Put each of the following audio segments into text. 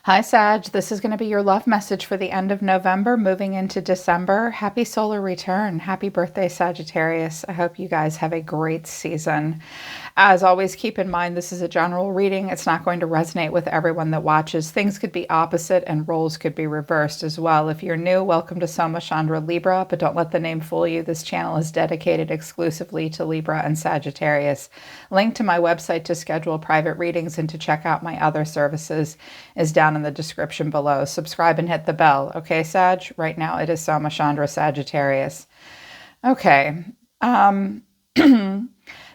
Hi, Sag. This is going to be your love message for the end of November, moving into December. Happy solar return. Happy birthday, Sagittarius. I hope you guys have a great season. As always, keep in mind this is a general reading. It's not going to resonate with everyone that watches. Things could be opposite and roles could be reversed as well. If you're new, welcome to Soma Chandra Libra, but don't let the name fool you. This channel is dedicated exclusively to Libra and Sagittarius. Link to my website to schedule private readings and to check out my other services is down in the description below. Subscribe and hit the bell. Okay, Sag? Right now it is Soma Chandra Sagittarius. Okay.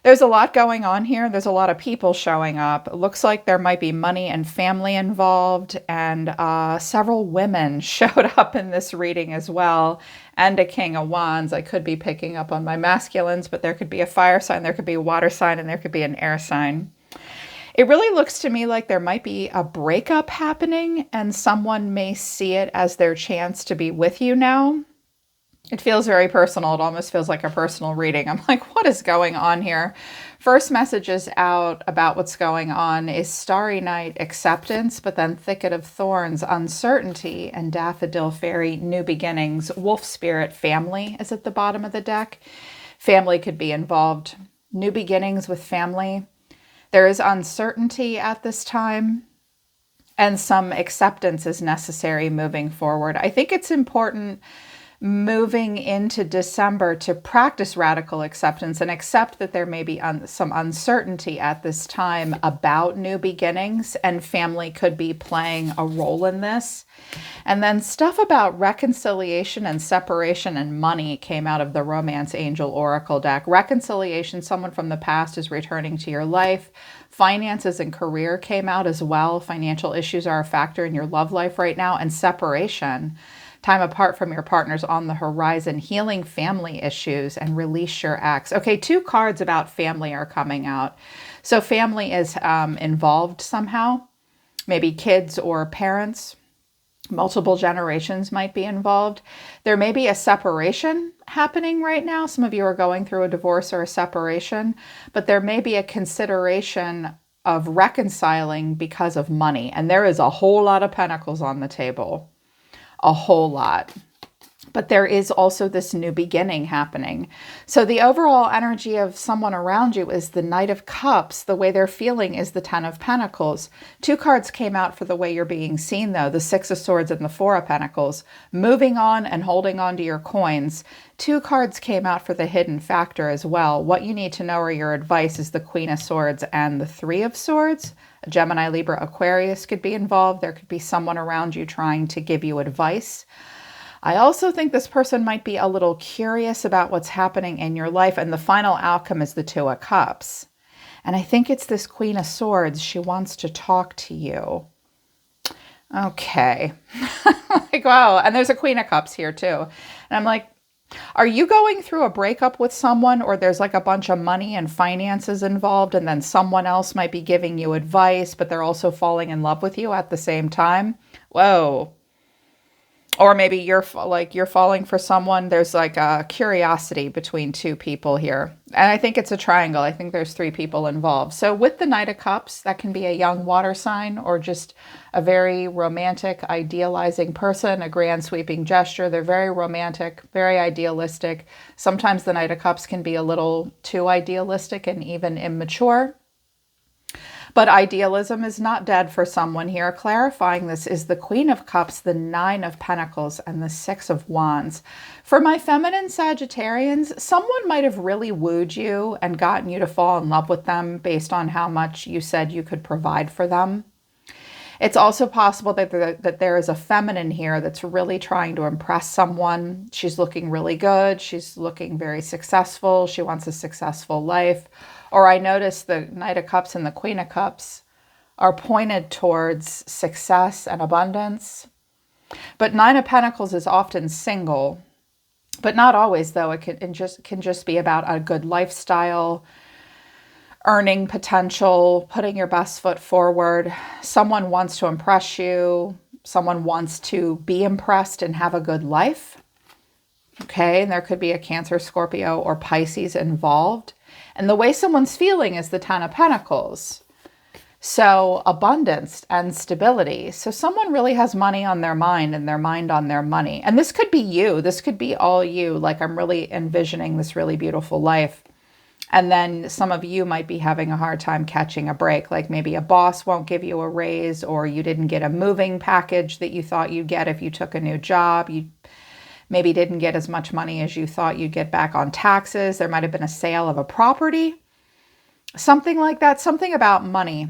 There's a lot going on here. There's a lot of people showing up. It looks like there might be money and family involved, and several women showed up in this reading as well, and a King of Wands. I could be picking up on my masculines, but there could be a fire sign, there could be a water sign, and there could be an air sign. It really looks to me like there might be a breakup happening, and someone may see it as their chance to be with you now. It feels very personal. It almost feels like a personal reading. I'm like, what is going on here? First messages out about what's going on is Starry Night, acceptance, but then Thicket of Thorns, uncertainty, and Daffodil Fairy, new beginnings. Wolf Spirit, family is at the bottom of the deck. Family could be involved. New beginnings with family. There is uncertainty at this time, and some acceptance is necessary moving forward. I think it's important moving into December to practice radical acceptance and accept that there may be some uncertainty at this time about new beginnings, and family could be playing a role in this. And then stuff about reconciliation and separation and money came out of the Romance Angel Oracle deck. Reconciliation, someone from the past is returning to your life. Finances and career came out as well. Financial issues are a factor in your love life right now. And separation, time apart from your partner's on the horizon, healing family issues, and release your ex. Okay, two cards about family are coming out. So family is involved somehow. Maybe kids or parents. Multiple generations might be involved. There may be a separation happening right now. Some of you are going through a divorce or a separation, but there may be a consideration of reconciling because of money. And there is a whole lot of pentacles on the table. A whole lot. But there is also this new beginning happening. So the overall energy of someone around you is the Knight of Cups. The way they're feeling is the Ten of Pentacles. Two cards came out for the way you're being seen, though. The Six of Swords and the Four of Pentacles. Moving on and holding on to your coins. Two cards came out for the hidden factor as well. What you need to know or your advice is the Queen of Swords and the Three of Swords. A Gemini, Libra, Aquarius could be involved. There could be someone around you trying to give you advice. I also think this person might be a little curious about what's happening in your life. And the final outcome is the Two of Cups. And I think it's this Queen of Swords. She wants to talk to you. Okay. Like, wow. And there's a Queen of Cups here too. And I'm like, are you going through a breakup with someone, or there's like a bunch of money and finances involved, and then someone else might be giving you advice, but they're also falling in love with you at the same time? Whoa. Or maybe you're falling for someone. There's like a curiosity between two people here. And I think it's a triangle. I think there's three people involved. So with the Knight of Cups, that can be a young water sign or just a very romantic, idealizing person, a grand sweeping gesture. They're very romantic, very idealistic. Sometimes the Knight of Cups can be a little too idealistic and even immature. But idealism is not dead for someone here. Clarifying this is the Queen of Cups, the Nine of Pentacles, and the Six of Wands. For my feminine Sagittarians, someone might have really wooed you and gotten you to fall in love with them based on how much you said you could provide for them. It's also possible that there is a feminine here that's really trying to impress someone. She's looking really good. She's looking very successful. She wants a successful life. Or I noticed the Knight of Cups and the Queen of Cups are pointed towards success and abundance. But Nine of Pentacles is often single, but not always, though. It can just be about a good lifestyle, earning potential, putting your best foot forward. Someone wants to impress you. Someone wants to be impressed and have a good life. Okay, and there could be a Cancer, Scorpio, or Pisces involved. And the way someone's feeling is the Ten of Pentacles. So abundance and stability. So someone really has money on their mind and their mind on their money. And this could be you. This could be all you. Like, I'm really envisioning this really beautiful life. And then some of you might be having a hard time catching a break. Like maybe a boss won't give you a raise, or you didn't get a moving package that you thought you'd get if you took a new job. You maybe didn't get as much money as you thought you'd get back on taxes. There might have been a sale of a property. Something like that. Something about money.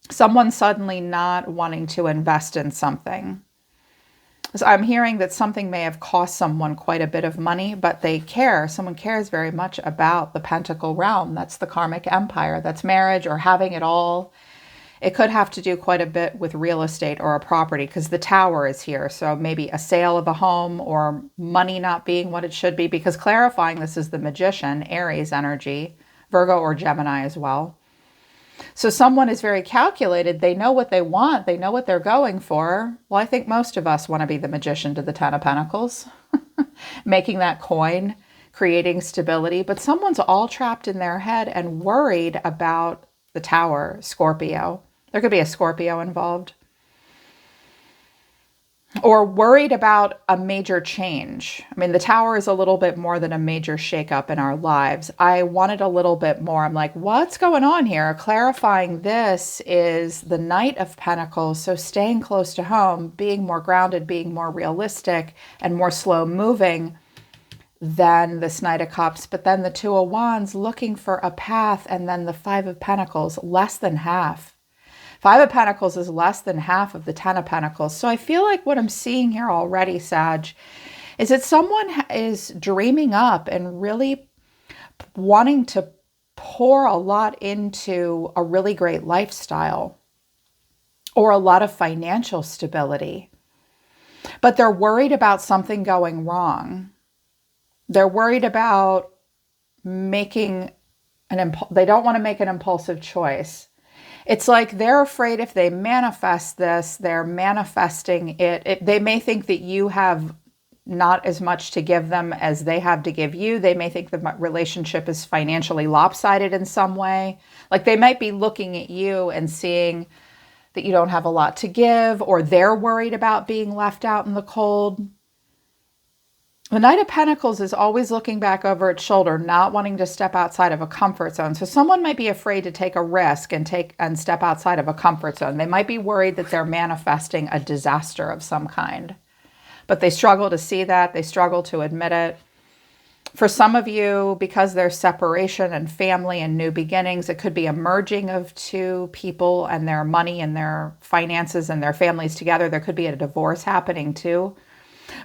Someone suddenly not wanting to invest in something. So I'm hearing that something may have cost someone quite a bit of money, but they care. Someone cares very much about the Pentacle realm. That's the karmic empire. That's marriage or having it all. It could have to do quite a bit with real estate or a property, because the Tower is here. So maybe a sale of a home, or money not being what it should be, because clarifying this is the Magician, Aries energy, Virgo or Gemini as well. So someone is very calculated. They know what they want. They know what they're going for. Well, I think most of us want to be the Magician to the Ten of Pentacles, making that coin, creating stability. But someone's all trapped in their head and worried about the Tower, Scorpio. There could be a Scorpio involved. Or worried about a major change. I mean, the Tower is a little bit more than a major shakeup in our lives. I wanted a little bit more. I'm like, what's going on here? Clarifying this is the Knight of Pentacles. So staying close to home, being more grounded, being more realistic, and more slow moving than this Knight of Cups. But then the Two of Wands, looking for a path. And then the Five of Pentacles, less than half. Five of Pentacles is less than half of the Ten of Pentacles. So I feel like what I'm seeing here already, Sag, is that someone is dreaming up and really wanting to pour a lot into a really great lifestyle or a lot of financial stability. But they're worried about something going wrong. They're worried about making they don't want to make an impulsive choice. It's like they're afraid if they manifest this, they're manifesting it. They may think that you have not as much to give them as they have to give you. They may think the relationship is financially lopsided in some way. Like they might be looking at you and seeing that you don't have a lot to give, or they're worried about being left out in the cold. The Knight of Pentacles is always looking back over its shoulder, not wanting to step outside of a comfort zone. So someone might be afraid to take a risk and step outside of a comfort zone. They might be worried that they're manifesting a disaster of some kind, but they struggle to see that. They struggle to admit it. For some of you, because there's separation and family and new beginnings, it could be a merging of two people and their money and their finances and their families together. There could be a divorce happening too.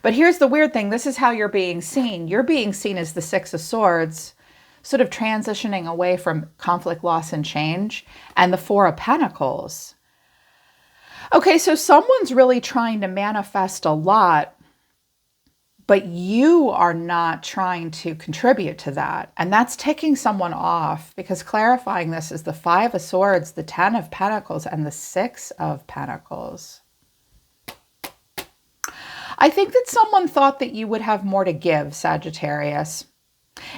But here's the weird thing. This is how you're being seen. You're being seen as the Six of Swords, sort of transitioning away from conflict, loss, and change, and the Four of Pentacles. Okay, so someone's really trying to manifest a lot, but you are not trying to contribute to that. And that's ticking someone off, because clarifying this is the Five of Swords, the Ten of Pentacles, and the Six of Pentacles. I think that someone thought that you would have more to give, Sagittarius.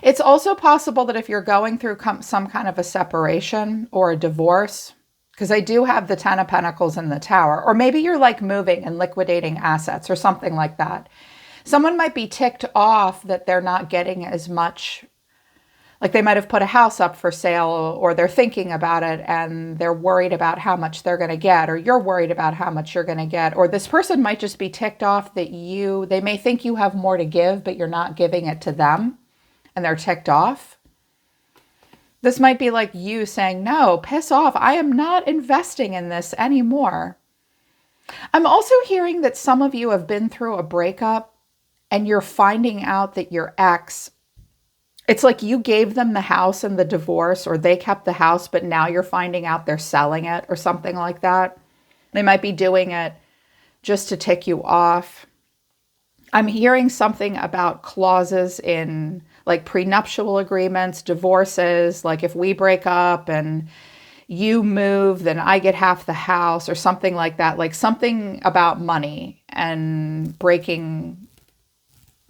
It's also possible that if you're going through some kind of a separation or a divorce, because I do have the Ten of Pentacles in the Tower, or maybe you're like moving and liquidating assets or something like that. Someone might be ticked off that they're not getting as much. Like they might have put a house up for sale, or they're thinking about it and they're worried about how much they're going to get, or you're worried about how much you're going to get. Or this person might just be ticked off that they may think you have more to give, but you're not giving it to them, and they're ticked off. This might be like you saying, no, piss off. I am not investing in this anymore. I'm also hearing that some of you have been through a breakup and you're finding out that your ex, it's like you gave them the house in the divorce, or they kept the house, but now you're finding out they're selling it or something like that. They might be doing it just to tick you off. I'm hearing something about clauses in like prenuptial agreements, divorces, like if we break up and you move, then I get half the house or something like that. Like something about money and breaking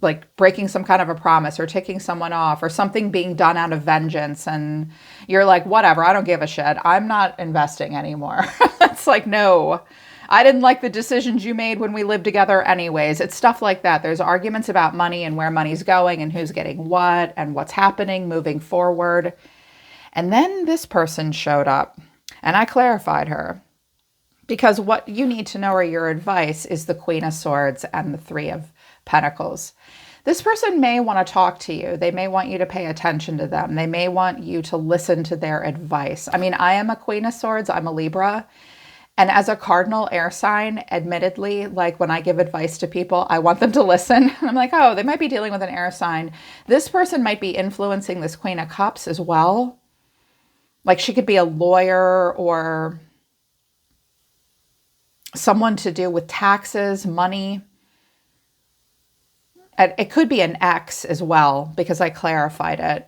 like breaking some kind of a promise or ticking someone off or something being done out of vengeance. And you're like, whatever, I don't give a shit. I'm not investing anymore. It's like, no, I didn't like the decisions you made when we lived together anyways. It's stuff like that. There's arguments about money and where money's going and who's getting what and what's happening moving forward. And then this person showed up and I clarified her. Because what you need to know or your advice is the Queen of Swords and the Three of Pentacles. This person may want to talk to you. They may want you to pay attention to them. They may want you to listen to their advice. I mean, I am a Queen of Swords. I'm a Libra. And as a cardinal air sign, admittedly, like when I give advice to people, I want them to listen. I'm like, oh, they might be dealing with an air sign. This person might be influencing this Queen of Cups as well. Like she could be a lawyer or someone to do with taxes, money. It could be an ex as well, because I clarified it.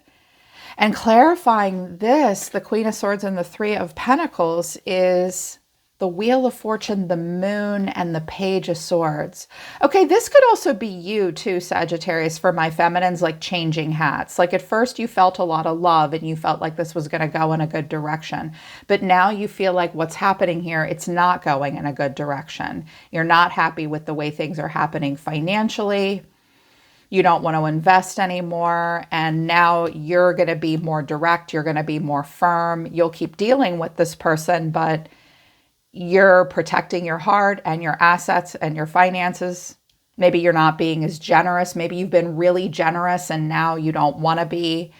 And clarifying this, the Queen of Swords and the Three of Pentacles, is the Wheel of Fortune, the Moon, and the Page of Swords. Okay, this could also be you too, Sagittarius, for my feminines, like changing hats. Like at first you felt a lot of love and you felt like this was going to go in a good direction. But now you feel like what's happening here, it's not going in a good direction. You're not happy with the way things are happening financially. You don't want to invest anymore. And now you're going to be more direct. You're going to be more firm. You'll keep dealing with this person, but you're protecting your heart and your assets and your finances. Maybe you're not being as generous. Maybe you've been really generous and now you don't want to be.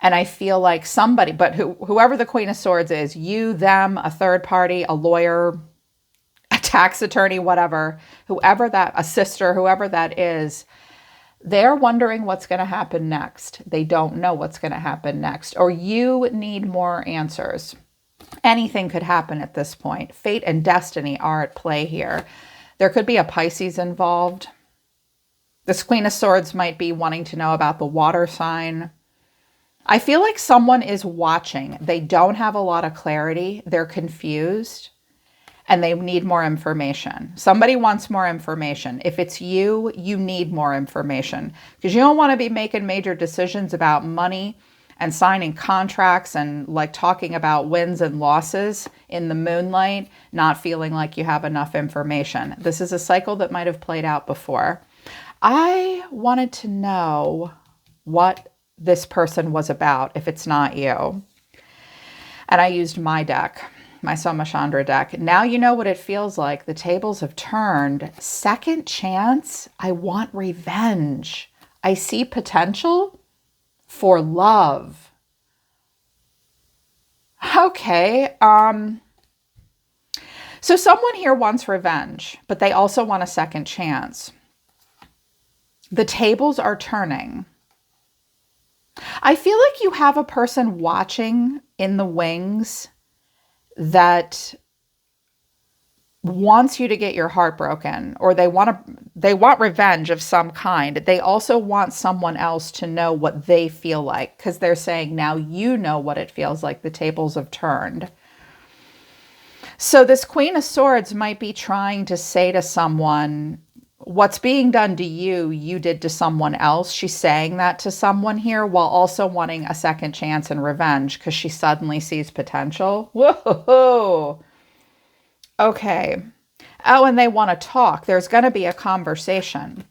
And I feel like somebody, but whoever the Queen of Swords is, you, them, a third party, a lawyer, a tax attorney, whatever, whoever that, a sister, whoever that is, they're wondering what's going to happen next. They don't know what's going to happen next. Or you need more answers. Anything could happen at this point. Fate and destiny are at play here. There could be a Pisces involved. This Queen of Swords might be wanting to know about the water sign. I feel like someone is watching. They don't have a lot of clarity. They're confused and they need more information. Somebody wants more information. If it's you, you need more information because you don't want to be making major decisions about money and signing contracts and like talking about wins and losses in the moonlight, not feeling like you have enough information. This is a cycle that might have played out before. I wanted to know what this person was about if it's not you. And I used my deck, my Somachandra deck. Now you know what it feels like. The tables have turned. Second chance. I want revenge. I see potential for love. Okay. So someone here wants revenge, but they also want a second chance. The tables are turning. I feel like you have a person watching in the wings that wants you to get your heart broken, or they want revenge of some kind. They also want someone else to know what they feel like, because they're saying, now you know what it feels like. The tables have turned. So this Queen of Swords might be trying to say to someone, what's being done to you, you did to someone else. She's saying that to someone here while also wanting a second chance and revenge because she suddenly sees potential. Whoa. Okay. Oh, and they want to talk. There's going to be a conversation.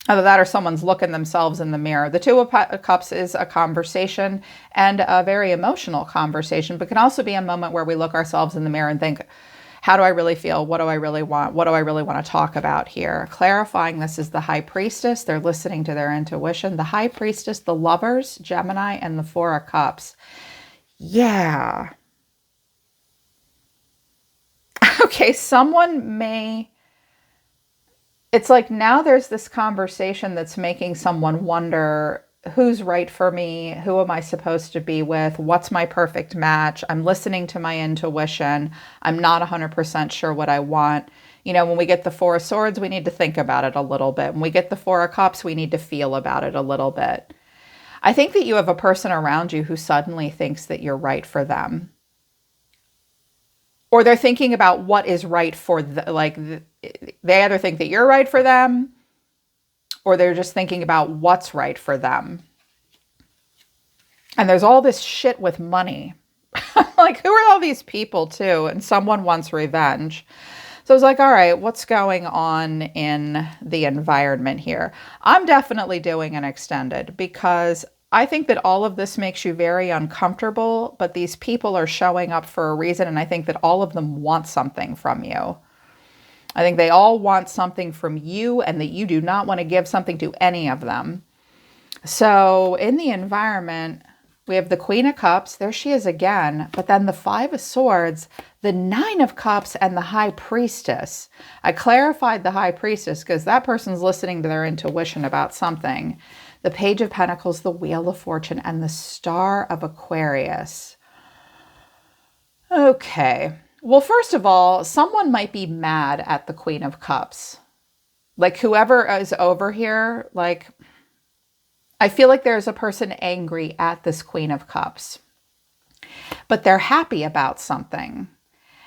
Either that or someone's looking themselves in the mirror. The Two of Cups is a conversation and a very emotional conversation, but can also be a moment where we look ourselves in the mirror and think, how do I really feel? What do I really want? What do I really want to talk about here? Clarifying this is the High Priestess. They're listening to their intuition. The High Priestess, the Lovers, Gemini, and the Four of Cups. Yeah. Okay, someone may... It's like now there's this conversation that's making someone wonder, who's right for me? Who am I supposed to be with? What's my perfect match? I'm listening to my intuition. I'm not 100% sure what I want. You know, when we get the Four of Swords, we need to think about it a little bit. When we get the Four of Cups, we need to feel about it a little bit. I think that you have a person around you who suddenly thinks that you're right for them. Or they're thinking about what is right for they either think that you're right for them, or they're just thinking about what's right for them. And there's all this shit with money. Like, who are all these people too? And someone wants revenge. So I was like, all right, what's going on in the environment here? I'm definitely doing an extended because I think that all of this makes you very uncomfortable, but these people are showing up for a reason. And I think that all of them want something from you. I think they all want something from you and that you do not want to give something to any of them. So in the environment, we have the Queen of Cups. There she is again. But then the Five of Swords, the Nine of Cups, and the High Priestess. I clarified the High Priestess because that person's listening to their intuition about something. The Page of Pentacles, the Wheel of Fortune, and the Star of Aquarius. Okay. Well, first of all, someone might be mad at the Queen of Cups. Like, whoever is over here, like, I feel like there's a person angry at this Queen of Cups, but they're happy about something.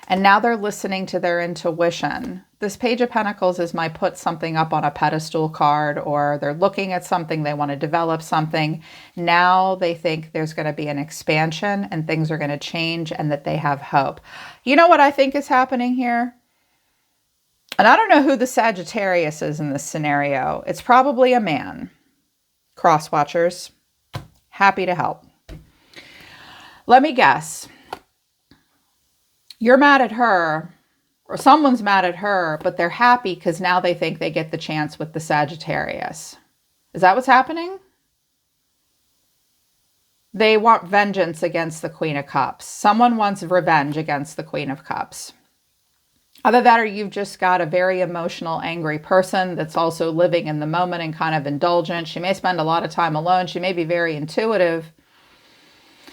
And now they're listening to their intuition. This Page of Pentacles is my put something up on a pedestal card, or they're looking at something, they want to develop something. Now they think there's going to be an expansion and things are going to change and that they have hope. You know what I think is happening here? And I don't know who the Sagittarius is in this scenario. It's probably a man. Cross watchers, happy to help. Let me guess. You're mad at her, or someone's mad at her, but they're happy because now they think they get the chance with the Sagittarius. Is that what's happening? They want vengeance against the Queen of Cups. Someone wants revenge against the Queen of Cups. Either that or you've just got a very emotional, angry person that's also living in the moment and kind of indulgent. She may spend a lot of time alone. She may be very intuitive.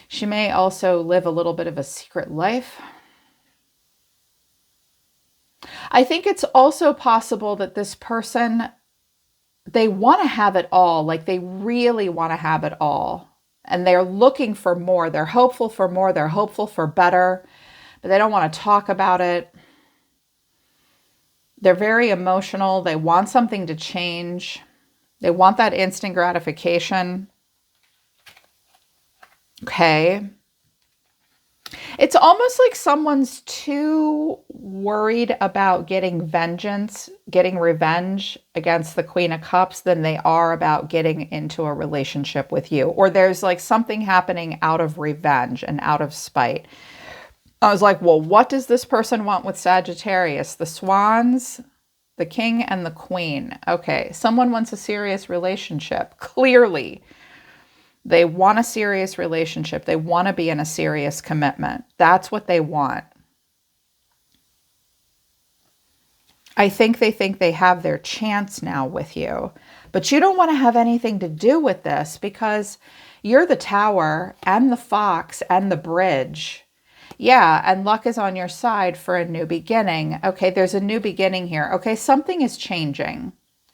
She may also live a little bit of a secret life. I think it's also possible that this person, they want to have it all. Like, they really want to have it all. And they're looking for more. They're hopeful for more. They're hopeful for better, but they don't want to talk about it. They're very emotional. They want something to change. They want that instant gratification. Okay. It's almost like someone's too worried about getting vengeance, getting revenge against the Queen of Cups than they are about getting into a relationship with you. Or there's like something happening out of revenge and out of spite. I was like, well, what does this person want with Sagittarius? The Swans, the King, and the Queen. Okay, someone wants a serious relationship. Clearly, they want a serious relationship. They want to be in a serious commitment. That's what they want. I think they have their chance now with you. But you don't want to have anything to do with this because you're the Tower and the Fox and the Bridge. Yeah, and luck is on your side for a new beginning. Okay, there's a new beginning here. Okay, something is changing.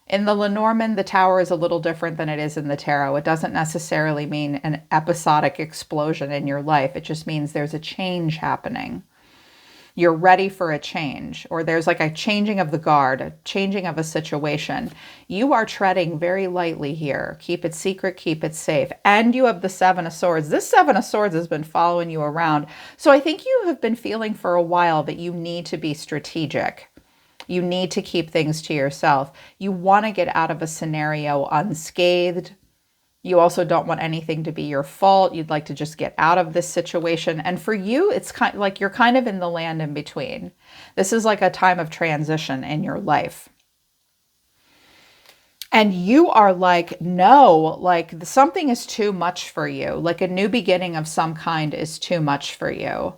In the Lenormand, the Tower is a little different than it is in the tarot. It doesn't necessarily mean an episodic explosion in your life. It just means there's a change happening. You're ready for a change, or there's like a changing of the guard, a changing of a situation. You are treading very lightly here. Keep it secret, keep it safe. And you have the Seven of Swords. This Seven of Swords has been following you around. So I think you have been feeling for a while that you need to be strategic. You need to keep things to yourself. You want to get out of a scenario unscathed. You also don't want anything to be your fault. You'd like to just get out of this situation. And for you, it's kind of like you're kind of in the land in between. This is like a time of transition in your life. And you are like, no, like something is too much for you. Like a new beginning of some kind is too much for you.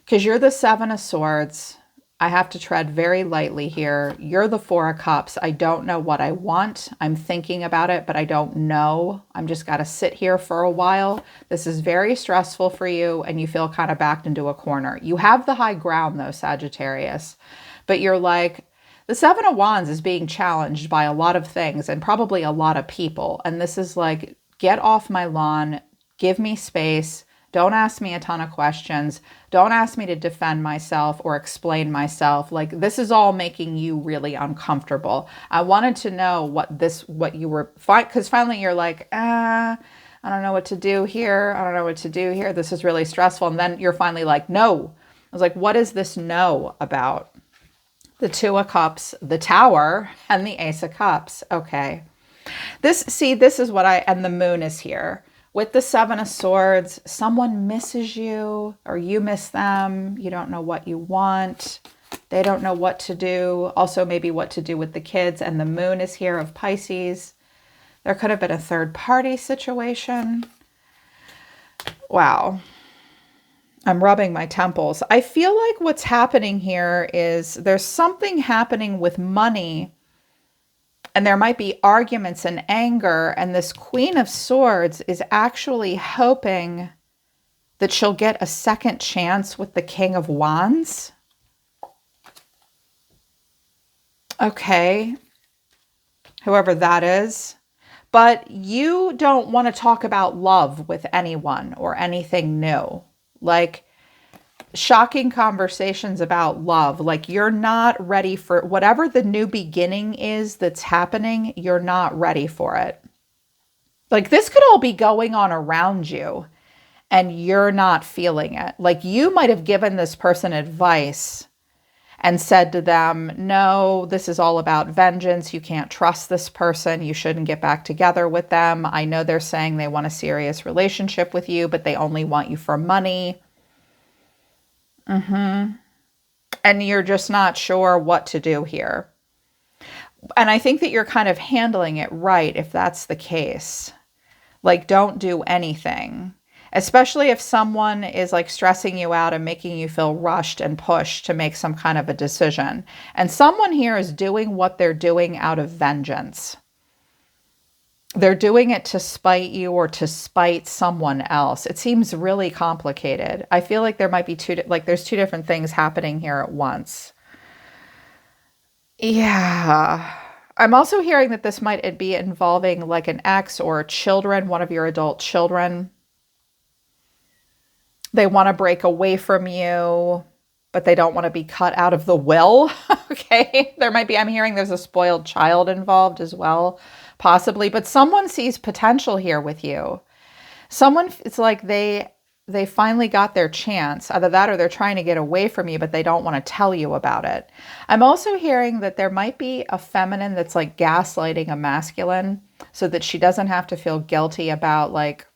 Because you're the Seven of Swords. I have to tread very lightly here. You're the Four of Cups. I don't know what I want. I'm thinking about it, but I don't know. I'm just got to sit here for a while. This is very stressful for you, and you feel kind of backed into a corner. You have the high ground, though, Sagittarius, but you're like, the Seven of Wands is being challenged by a lot of things and probably a lot of people. And this is like, get off my lawn, give me space, Don't ask me a ton of questions. Don't ask me to defend myself or explain myself. Like, this is all making you really uncomfortable. I wanted to know what you were, because finally you're like, I don't know what to do here. I don't know what to do here. This is really stressful. And then you're finally like, no. I was like, what is this no about? The Two of Cups, the Tower, and the Ace of Cups. Okay. This is what and the Moon is here. With the Seven of Swords, someone misses you or you miss them. You don't know what you want. They don't know what to do. Also, maybe what to do with the kids. And the Moon is here of Pisces. There could have been a third party situation. Wow. I'm rubbing my temples. I feel like what's happening here is there's something happening with money, and there might be arguments and anger, and this Queen of Swords is actually hoping that she'll get a second chance with the King of Wands. Okay. Whoever that is. But you don't want to talk about love with anyone or anything new. Like, shocking conversations about love. Like, you're not ready for whatever the new beginning is that's happening. You're not ready for it. Like, this could all be going on around you and you're not feeling it. Like, you might have given this person advice and said to them, no, this is all about vengeance. You can't trust this person. You shouldn't get back together with them. I know they're saying they want a serious relationship with you, but they only want you for money. And you're just not sure what to do here. And I think that you're kind of handling it right if that's the case. Like, don't do anything. Especially if someone is like stressing you out and making you feel rushed and pushed to make some kind of a decision. And someone here is doing what they're doing out of vengeance. They're doing it to spite you or to spite someone else. It seems really complicated. I feel like there might be there's two different things happening here at once. Yeah. I'm also hearing that this might be involving like an ex or children, one of your adult children. They want to break away from you, but they don't want to be cut out of the will. Okay. I'm hearing there's a spoiled child involved as well, possibly, but someone sees potential here with you. It's like they finally got their chance. Either that or they're trying to get away from you, but they don't want to tell you about it. I'm also hearing that there might be a feminine that's like gaslighting a masculine so that she doesn't have to feel guilty about like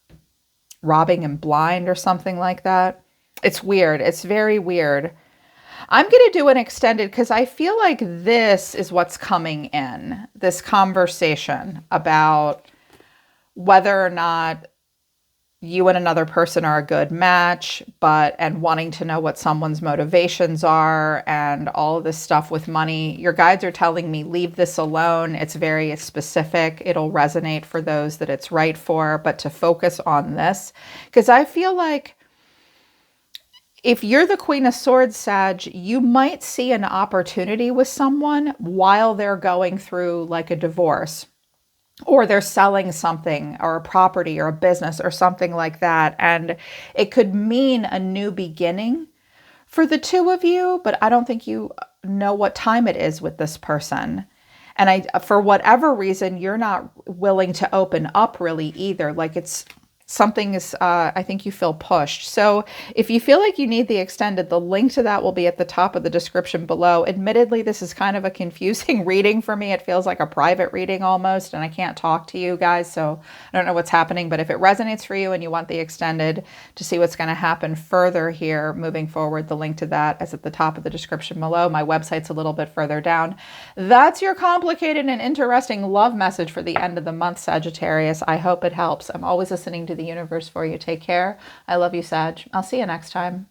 robbing him blind or something like that. It's weird. It's very weird. I'm going to do an extended because I feel like this is what's coming in, this conversation about whether or not you and another person are a good match, and wanting to know what someone's motivations are and all of this stuff with money. Your guides are telling me, leave this alone. It's very specific. It'll resonate for those that it's right for, but to focus on this, because I feel like if you're the Queen of Swords, Sag, you might see an opportunity with someone while they're going through like a divorce, or they're selling something or a property or a business or something like that. And it could mean a new beginning for the two of you, but I don't think you know what time it is with this person. And for whatever reason, you're not willing to open up really either. Like something is, I think you feel pushed. So if you feel like you need the extended, the link to that will be at the top of the description below. Admittedly, this is kind of a confusing reading for me. It feels like a private reading almost, and I can't talk to you guys, so I don't know what's happening. But if it resonates for you and you want the extended to see what's going to happen further here moving forward, the link to that is at the top of the description below. My website's a little bit further down. That's your complicated and interesting love message for the end of the month, Sagittarius. I hope it helps. I'm always listening to the universe for you. Take care. I love you, Sag. I'll see you next time.